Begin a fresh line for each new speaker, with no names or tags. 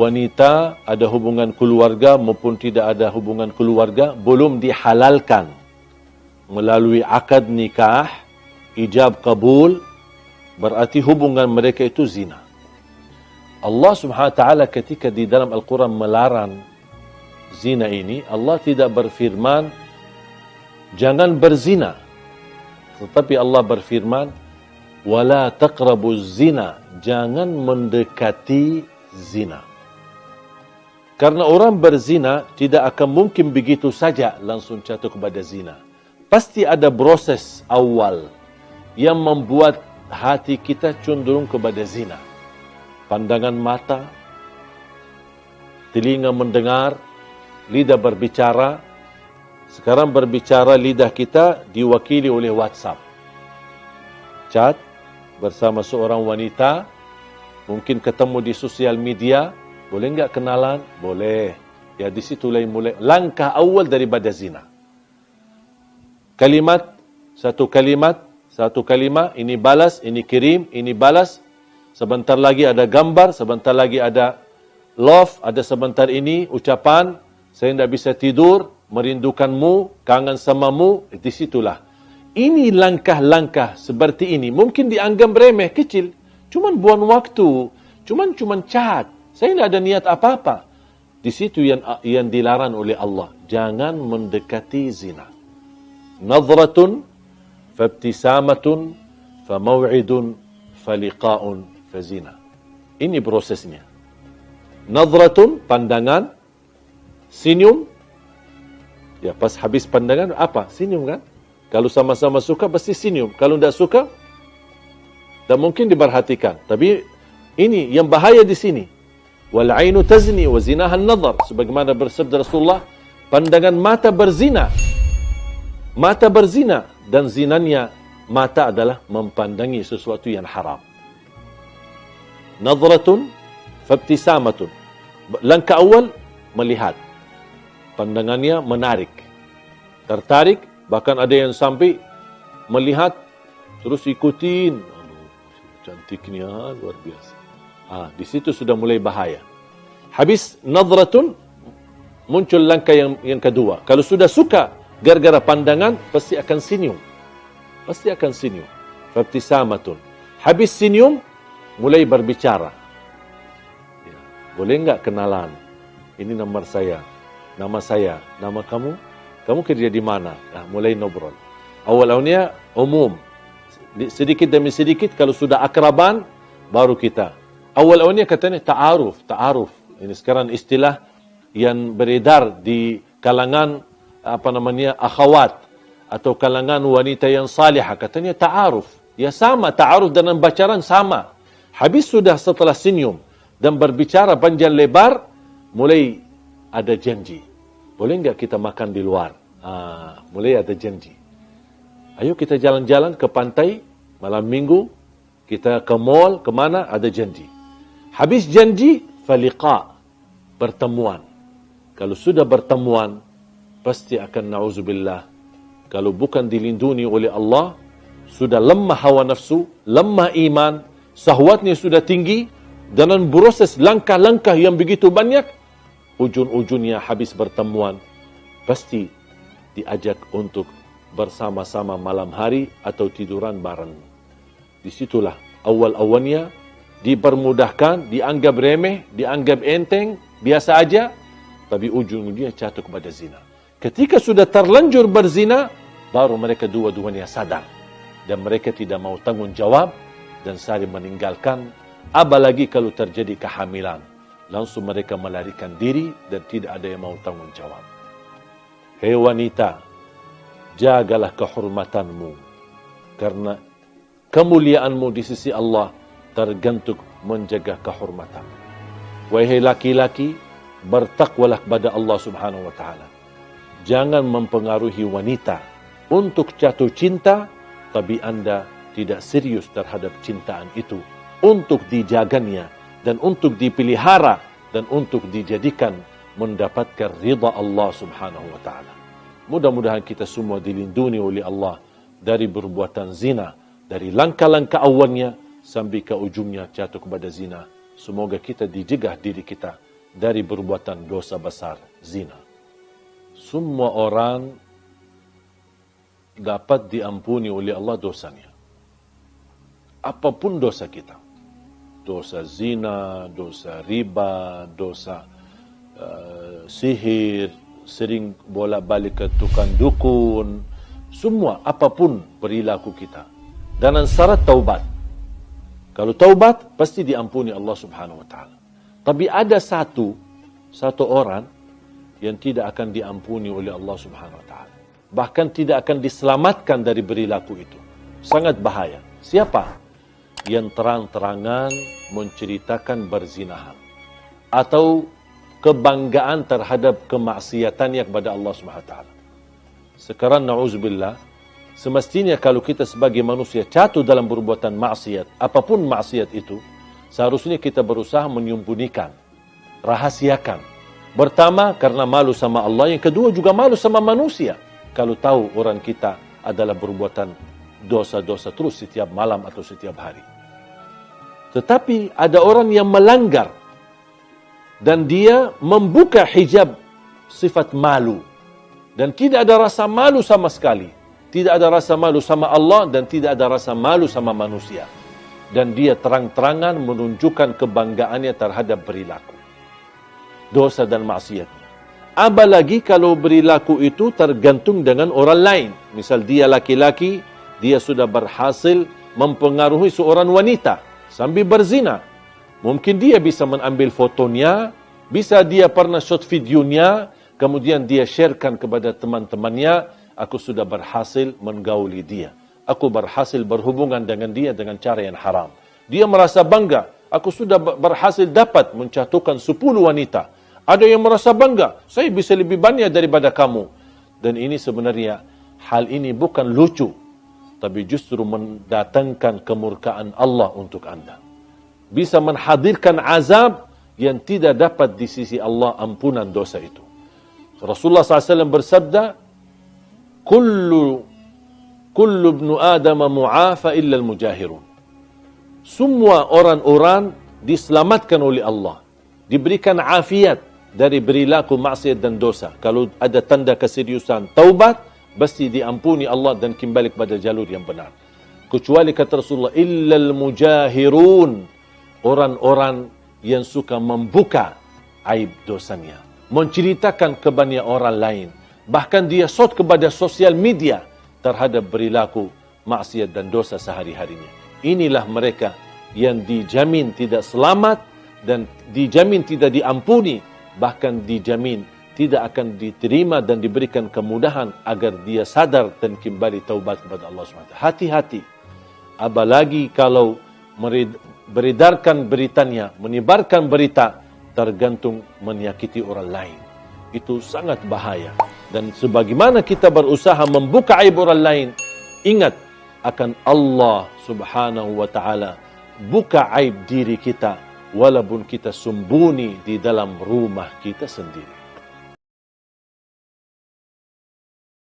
wanita ada hubungan keluarga maupun tidak ada hubungan keluarga belum dihalalkan melalui akad nikah, ijab kabul, berarti hubungan mereka itu zina. Allah Subhanahu wa taala ketika di dalam Al-Quran melarang zina ini, Allah tidak berfirman jangan berzina, tetapi Allah berfirman wala taqrabuz zina, jangan mendekati zina. Karena orang berzina tidak akan mungkin begitu saja langsung jatuh kepada zina. Pasti ada proses awal yang membuat hati kita cenderung kepada zina. Pandangan mata, telinga mendengar, lidah berbicara. Sekarang berbicara lidah kita diwakili oleh WhatsApp. Chat bersama seorang wanita, mungkin ketemu di sosial media, boleh enggak kenalan? Boleh. Ya di situ mulai langkah awal daripada zina. Satu kalimat, ini balas, ini kirim, ini balas. Sebentar lagi ada gambar, sebentar lagi ada love, ada sebentar ini ucapan, saya tidak bisa tidur, merindukanmu, kangen samamu, di situlah. Ini langkah-langkah seperti ini, mungkin dianggap remeh, kecil. Cuman buang waktu, cuman chat. Saya tidak ada niat apa-apa. Di situ yang dilarang oleh Allah. Jangan mendekati zina. Nadratun, fabtisamatun, famaw'idun, faliqa'un, fazina. Ini prosesnya. Nadratun, pandangan. Senyum. Ya, pas habis pandangan, apa? Senyum kan? Kalau sama-sama suka, pasti senyum. Kalau tidak suka, tak mungkin diperhatikan. Tapi ini yang bahaya di sini. Wal ainu tazni wa zinahan nadhar. Sebagaimana bersabda Rasulullah, pandangan mata berzina. Mata berzina dan zinanya mata adalah mempandangi sesuatu yang haram. Nadratun fabtisamatun. Langkah awal melihat. Pandangannya menarik. Tertarik, bahkan ada yang sampai melihat terus ikutin. Aduh, cantiknya luar biasa. Di situ sudah mulai bahaya. Habis nadratun, muncul langkah yang kedua. Kalau sudah suka gara-gara pandangan, pasti akan senyum. Pasti akan senyum. Fabtisamatun. Habis senyum, mulai berbicara. Ya, boleh enggak kenalan? Ini nomor saya. Nama saya. Nama kamu? Kamu kerja di mana? Nah, mulai ngobrol. Awal-awalnya umum. Sedikit demi sedikit, kalau sudah akraban, baru kita. Awal-awalnya katanya ta'aruf. Ini sekarang istilah yang beredar di kalangan akhwat atau kalangan wanita yang salihah. Katanya ta'aruf. Ya sama, ta'aruf dan pacaran sama. Habis sudah setelah senyum dan berbicara panjang lebar, mulai ada janji. Boleh enggak kita makan di luar? Mulai ada janji. Ayo kita jalan-jalan ke pantai malam minggu, kita ke mall, kemana, ada janji. Habis janji, faliqa, pertemuan. Kalau sudah pertemuan, pasti akan na'udzubillah. Kalau bukan dilindungi oleh Allah, sudah lemah hawa nafsu, lemah iman, sahwatnya sudah tinggi, dan proses langkah-langkah yang begitu banyak, ujung-ujungnya habis pertemuan, pasti diajak untuk bersama-sama malam hari atau tiduran bareng. Disitulah awal-awalnya dipermudahkan, dianggap remeh, dianggap enteng, biasa aja, tapi ujung-ujungnya jatuh kepada zina. Ketika sudah terlanjur berzina, baru mereka dua-duanya sadar. Dan mereka tidak mau tanggung jawab dan saling meninggalkan. Apalagi kalau terjadi kehamilan. Langsung mereka melarikan diri dan tidak ada yang mau tanggung jawab. Hei wanita, jagalah kehormatanmu. Karena kemuliaanmu di sisi Allah tergantung menjaga kehormatan. Wahai laki-laki, bertakwalah kepada Allah Subhanahu wa taala. Jangan mempengaruhi wanita untuk jatuh cinta, tapi Anda tidak serius terhadap cintaan itu untuk dijaganya dan untuk dipelihara dan untuk dijadikan mendapatkan ridha Allah Subhanahu wa taala. Mudah-mudahan kita semua dilindungi oleh Allah dari perbuatan zina, dari langkah-langkah awalnya sampai ke ujungnya jatuh kepada zina. Semoga kita dijegah diri kita dari perbuatan dosa besar, zina. Semua orang dapat diampuni oleh Allah dosanya. Apapun dosa kita. Dosa zina, dosa riba, dosa sihir, sering bolak-balik ke tukang dukun, semua, apapun perilaku kita. Dan syarat taubat. Kalau taubat, pasti diampuni Allah Subhanahu Wa Taala. Tapi ada satu orang yang tidak akan diampuni oleh Allah Subhanahu Wa Taala. Bahkan tidak akan diselamatkan dari perilaku itu. Sangat bahaya. Siapa? Yang terang-terangan menceritakan berzinahan. Atau kebanggaan terhadap kemaksiatannya kepada Allah Subhanahu Wa Taala. Sekarang na'udzubillah, semestinya kalau kita sebagai manusia jatuh dalam perbuatan maksiat, apapun maksiat itu, seharusnya kita berusaha menyembunyikan, rahasiakan. Pertama, karena malu sama Allah. Yang kedua, juga malu sama manusia. Kalau tahu orang kita adalah perbuatan dosa-dosa terus setiap malam atau setiap hari. Tetapi ada orang yang melanggar dan dia membuka hijab sifat malu. Dan tidak ada rasa malu sama sekali. Tidak ada rasa malu sama Allah dan tidak ada rasa malu sama manusia. Dan dia terang-terangan menunjukkan kebanggaannya terhadap perilaku dosa dan maksiatnya. Apalagi kalau perilaku itu tergantung dengan orang lain. Misal dia laki-laki, dia sudah berhasil mempengaruhi seorang wanita sambil berzina. Mungkin dia bisa mengambil fotonya, bisa dia pernah shot videonya, kemudian dia sharekan kepada teman-temannya, aku sudah berhasil menggauli dia. Aku berhasil berhubungan dengan dia dengan cara yang haram. Dia merasa bangga, aku sudah berhasil dapat menjatuhkan 10 wanita. Ada yang merasa bangga, saya bisa lebih banyak daripada kamu. Dan ini sebenarnya, hal ini bukan lucu, tapi justru mendatangkan kemurkaan Allah untuk anda. Bisa menghadirkan azab yang tidak dapat di sisi Allah ampunan dosa itu. Rasulullah SAW bersabda, Kullu ibnu Adam mu'afa illa al-mujahirun. Semua orang-orang diselamatkan oleh Allah. Diberikan afiat dari perilaku maksiat dan dosa. Kalau ada tanda keseriusan taubat, pasti diampuni Allah dan kembali kepada jalur yang benar. Kecuali kata Rasulullah, illa al-mujahirun. Orang-orang yang suka membuka aib dosanya. Menceritakan kepada orang lain. Bahkan dia shot kepada sosial media terhadap perilaku maksiat dan dosa sehari-harinya. Inilah mereka yang dijamin tidak selamat dan dijamin tidak diampuni. Bahkan dijamin tidak akan diterima dan diberikan kemudahan agar dia sadar dan kembali taubat kepada Allah SWT. Hati-hati. Apalagi kalau beredarkan beritanya, menyebarkan berita, tergantung menyakiti orang lain. Itu sangat bahaya. Dan sebagaimana kita berusaha membuka aib orang lain, ingat akan Allah Subhanahu wa Ta'ala buka aib diri kita, walaupun kita sembunyi di dalam rumah kita sendiri.